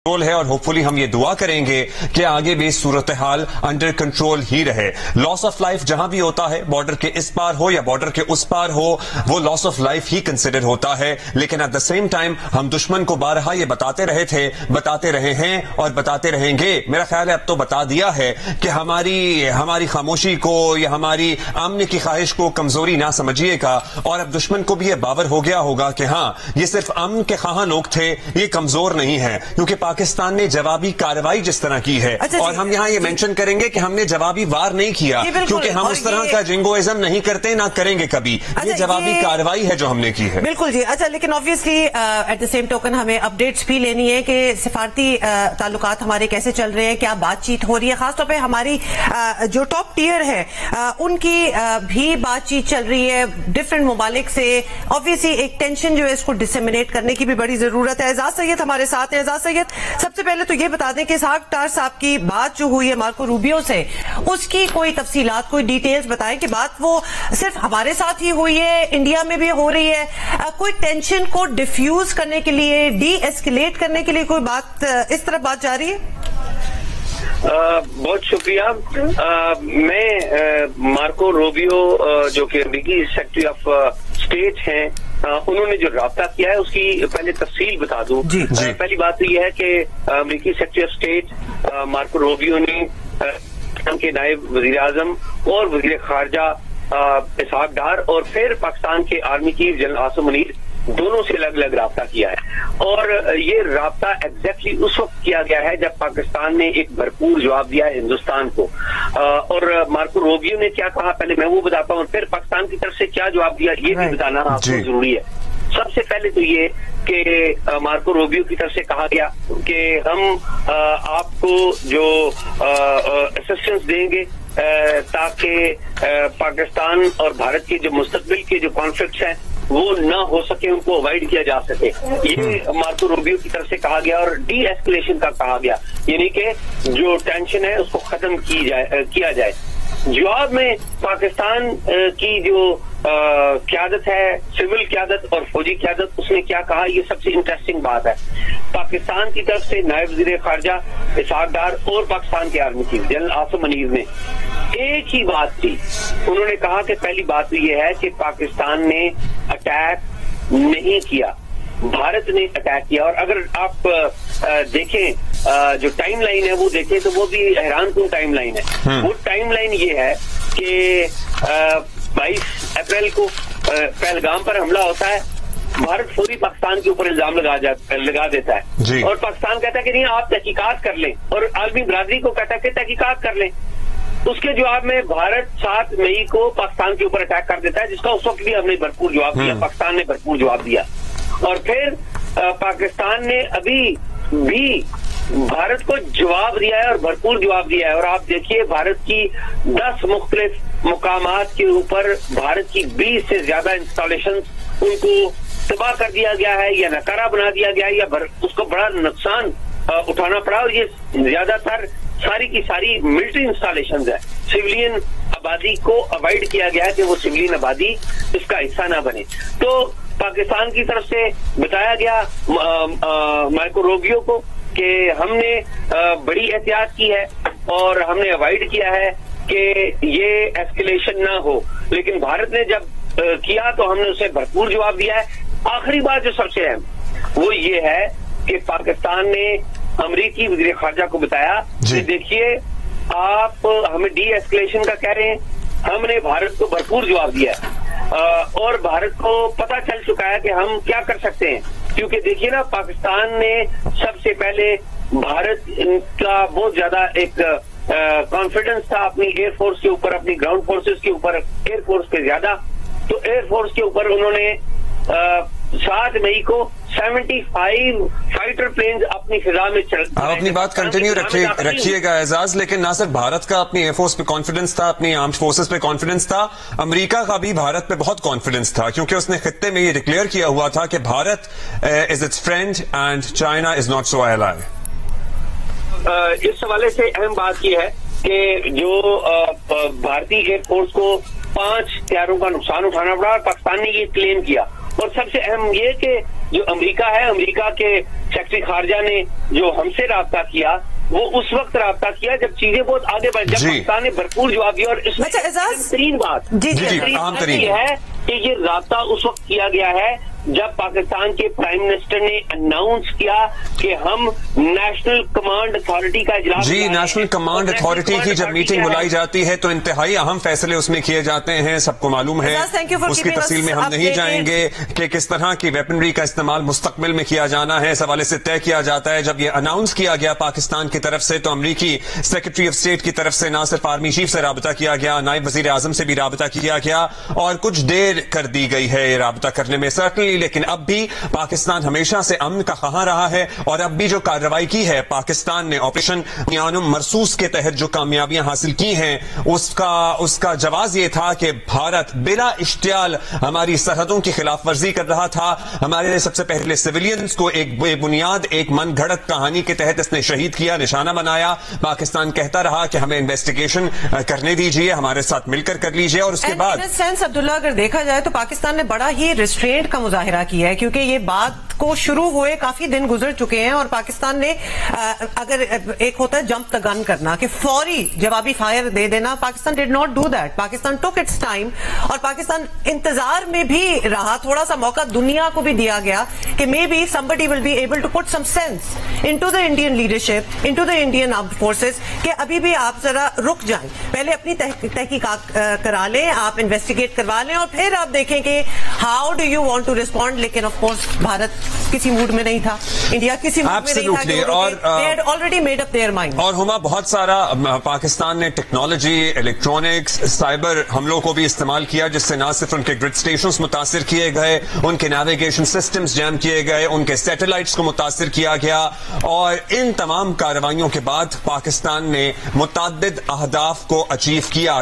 ہے اور ہوپفلی ہم یہ دعا کریں گے کہ آگے بھی صورتحال انڈر کنٹرول ہی رہے. لاس آف لائف جہاں بھی ہوتا ہے, بارڈر کے اس پار ہو یا بارڈر کے اس پار ہو, وہ لاس آف لائف ہی کنسیڈر ہوتا ہے. لیکن ایٹ دا سیم ٹائم ہم دشمن کو بارہا یہ بتاتے رہے تھے, بتاتے رہے ہیں اور بتاتے رہیں گے. میرا خیال ہے اب تو بتا دیا ہے کہ ہماری خاموشی کو یا ہماری امن کی خواہش کو کمزوری نہ سمجھیے گا, اور اب دشمن کو بھی یہ باور ہو گیا ہوگا کہ ہاں یہ صرف امن کے خواہاں لوگ تھے, یہ کمزور نہیں ہے. کیونکہ پاکستان نے جوابی کارروائی جس طرح کی ہے, اور ہم یہاں یہ مینشن کریں گے کہ ہم نے جوابی وار نہیں کیا, کیونکہ ہم اس طرح کا جنگوازم نہیں کرتے, نہ کریں گے کبھی. یہ جوابی کارروائی ہے جو ہم نے کی ہے. بالکل جی. اچھا, لیکن obviously at the same token ہمیں اپڈیٹس بھی لینی ہے کہ سفارتی تعلقات ہمارے کیسے چل رہے ہیں, کیا بات چیت ہو رہی ہے. خاص طور پہ ہماری جو ٹاپ ٹیئر ہے ان کی بھی بات چیت چل رہی ہے ڈفرینٹ ممالک سے. آبویسلی ایک ٹینشن جو ہے اس کو ڈسیمینیٹ کرنے کی بھی بڑی ضرورت ہے. اعزاز سید ہمارے ساتھ ہیں. اعزاز سید, سب سے پہلے تو یہ بتا دیں کہ اسحاق ڈار صاحب کی بات جو ہوئی ہے مارکو روبیو سے, اس کی کوئی تفصیلات, کوئی ڈیٹیلز بتائیں کہ بات وہ صرف ہمارے ساتھ ہی ہوئی ہے, انڈیا میں بھی ہو رہی ہے, کوئی ٹینشن کو ڈیفیوز کرنے کے لیے, ڈی ایسکیلیٹ کرنے کے لیے کوئی بات اس طرح بات جاری ہے؟ بہت شکریہ. میں مارکو روبیو جو کہ امریکی سیکرٹری آف اسٹیٹ ہیں, انہوں نے جو رابطہ کیا ہے اس کی پہلے تفصیل بتا دوں. پہلی بات تو یہ ہے کہ امریکی secretary of state Marco Rubio نے کے نائب وزیر اعظم اور وزیر خارجہ اسحاق ڈار اور پھر پاکستان کے army chief general Asim Munir دونوں سے الگ الگ رابطہ کیا ہے. اور یہ رابطہ ایگزیکٹلی اس وقت کیا گیا ہے جب پاکستان نے ایک بھرپور جواب دیا ہے ہندوستان کو. اور مارکو روبیو نے کیا کہا پہلے میں وہ بتاتا ہوں, پھر پاکستان کی طرف سے کیا جواب دیا یہ بھی بتانا آپ کو ضروری ہے. سب سے پہلے تو یہ کہ مارکو روبیو کی طرف سے کہا گیا کہ ہم آپ کو جو اسسٹنس دیں گے تاکہ پاکستان اور بھارت کے جو مستقبل کے جو کانفلکٹس ہیں وہ نہ ہو سکے, ان کو اوائڈ کیا جا سکے. یہ مارکو روبیو کی طرف سے کہا گیا اور ڈی ایسکیلیشن کا کہا گیا, یعنی کہ جو ٹینشن ہے اس کو ختم کیا جائے. جواب میں پاکستان کی جو قیادت ہے, سول قیادت اور فوجی قیادت, اس نے کیا کہا یہ سب سے انٹرسٹنگ بات ہے. پاکستان کی طرف سے نائب وزیر خارجہ اسحاق ڈار اور پاکستان کے army chief general Asim Munir نے ایک ہی بات تھی. انہوں نے کہا کہ پہلی بات تو یہ ہے کہ پاکستان نے اٹیک نہیں کیا, بھارت نے اٹیک کیا. اور اگر آپ دیکھیں جو ٹائم لائن ہے وہ دیکھیں تو وہ بھی حیران کن ٹائم لائن ہے. وہ ٹائم لائن یہ ہے کہ 22 اپریل کو پہلگام پر حملہ ہوتا ہے, بھارت فوری پاکستان کے اوپر الزام لگا دیتا ہے, اور پاکستان کہتا ہے کہ نہیں آپ تحقیقات کر لیں, اور عالمی برادری کو کہتا ہے کہ تحقیقات کر لیں. اس کے جواب میں بھارت 7 مئی کو پاکستان کے اوپر اٹیک کر دیتا ہے, جس کا اس وقت بھی ہم نے بھرپور جواب دیا, پاکستان نے بھرپور جواب دیا. اور پھر پاکستان نے ابھی بھی بھارت کو جواب دیا ہے اور بھرپور جواب دیا ہے. اور آپ دیکھیے بھارت کی 10 مختلف مقامات کے اوپر بھارت کی 20 سے زیادہ انسٹالیشن ان کو تباہ کر دیا گیا ہے یا ناکارہ بنا دیا گیا ہے یا اس کو بڑا نقصان اٹھانا پڑا. اور یہ زیادہ تر ساری کی ساری ملٹری انسٹالیشنز ہے. سویلین آبادی کو اوائڈ کیا گیا ہے کہ وہ سویلین آبادی اس کا حصہ نہ بنے. تو پاکستان کی طرف سے بتایا گیا مارکو روبیو کو کہ ہم نے بڑی احتیاط کی ہے اور ہم نے اوائڈ کیا ہے کہ یہ ایسکیلیشن نہ ہو. لیکن بھارت نے جب کیا تو ہم نے اسے بھرپور جواب دیا ہے. آخری بات جو سب سے اہم وہ یہ ہے کہ پاکستان نے امریکی وزیر خارجہ کو بتایا کہ دیکھیے آپ ہمیں ڈی ایسکیلیشن کا کہہ رہے ہیں, ہم نے بھارت کو بھرپور جواب دیا ہے اور بھارت کو پتا چل چکا ہے کہ ہم کیا کر سکتے ہیں. کیونکہ دیکھیے نا, پاکستان نے سب سے پہلے بھارت کا بہت زیادہ ایک کانفیڈنس تھا اپنی ایئر فورس کے اوپر, اپنی گراؤنڈ فورسز کے اوپر, ایئر فورس پہ زیادہ. تو ایئر فورس کے اوپر انہوں نے 7 مئی کو 75 فائٹر پلینز اپنی فضا میں آپ اپنی بات کنٹینیو رکھیے گا اعزاز. لیکن نہ صرف بھارت کا اپنی ایئر فورس پہ کانفیڈنس تھا, اپنی آرمڈ فورسز پہ کانفیڈنس تھا, امریکہ کا بھی بھارت پہ بہت کانفیڈنس تھا, کیونکہ اس نے خطے میں یہ ڈکلیئر کیا ہوا تھا کہ Bharat is its friend and China is not so ally. اس حوالے سے اہم بات یہ ہے کہ جو بھارتی ایئر فورس کو 5 طیاروں کا نقصان اٹھانا پڑا, اور پاکستان نے یہ کلیم کیا. اور سب سے اہم یہ کہ جو امریکہ ہے، امریکہ کے سیکرٹری خارجہ نے جو ہم سے رابطہ کیا وہ اس وقت رابطہ کیا جب چیزیں بہت آگے بڑھ، جب پاکستان نے بھرپور جواب دیا. اور اس میں بہترین بات یہ ہے کہ یہ رابطہ اس وقت کیا گیا ہے جب پاکستان کے پرائم منسٹر نے اناؤنس کیا کہ ہم نیشنل کمانڈ اتھارٹی کا اجلاس. جی، نیشنل کمانڈ اتھارٹی کی جب میٹنگ بلائی جاتی ہے تو انتہائی اہم فیصلے اس میں کیے جاتے ہیں، سب کو معلوم ہے. اس کی تفصیل میں ہم نہیں جائیں گے کہ کس طرح کی ویپنری کا استعمال مستقبل میں کیا جانا ہے، اس حوالے سے طے کیا جاتا ہے. جب یہ اناؤنس کیا گیا پاکستان کی طرف سے تو امریکی سیکرٹری آف اسٹیٹ کی طرف سے نہ صرف آرمی چیف سے رابطہ کیا گیا، نائب وزیر اعظم سے بھی رابطہ کیا گیا اور کچھ دیر کر دی گئی ہے یہ رابطہ کرنے میں سرٹنلی. لیکن اب بھی پاکستان ہمیشہ سے امن کا خواہاں رہا ہے اور اب بھی جو کارروائی کی ہے پاکستان نے آپریشن یانم مرسوس کے تحت جو کامیابیاں حاصل کی ہیں اس کا جواز یہ تھا کہ بھارت بلا اشتعال ہماری سرحدوں کی خلاف ورزی کر رہا تھا. ہمارے سب سے پہلے سویلینز کو ایک بے بنیاد ایک من گھڑت کہانی کے تحت اس نے شہید کیا، نشانہ بنایا. پاکستان کہتا رہا کہ ہمیں انویسٹیگیشن کرنے دیجیے، ہمارے ساتھ مل کر لیجیے. اور اس کے بعد سینس عبداللہ اگر دیکھا جائے تو پاکستان نے بڑا ہی ریسٹرینٹ کا مظاہرہ کیا ہے کیونکہ یہ بات کو شروع ہوئے کافی دن گزر چکے ہیں اور پاکستان نے اگر ایک ہوتا ہے جمپ دا گن کرنا کہ فوری جوابی فائر دے دینا، Pakistan did not do that. Pakistan ٹوک اٹس ٹائم اور پاکستان انتظار میں بھی رہا. تھوڑا سا موقع دنیا کو بھی دیا گیا کہ may be somebody will be able to put some sense into the Indian leadership, into the Indian armed forces کہ ابھی بھی آپ ذرا رک جائیں، پہلے اپنی تحقیقات کرا لیں، آپ انویسٹیگیٹ کروا لیں اور پھر آپ دیکھیں کہ how do you want to respond. لیکن آف کورس بھارت کسی موڈ میں نہیں تھا، انڈیا کسی موڈ میں نہیں تھا، اور they had already made up their mind. اور ہما بہت سارا پاکستان نے ٹیکنالوجی، الیکٹرانکس، سائبر حملوں کو بھی استعمال کیا جس سے نہ صرف ان کے گرڈ اسٹیشنز متاثر کیے گئے، ان کے نیویگیشن سسٹمز جیم کیے گئے، ان کے سیٹلائٹس کو متاثر کیا گیا. اور ان تمام کارروائیوں کے بعد پاکستان نے متعدد اہداف کو اچیو کیا.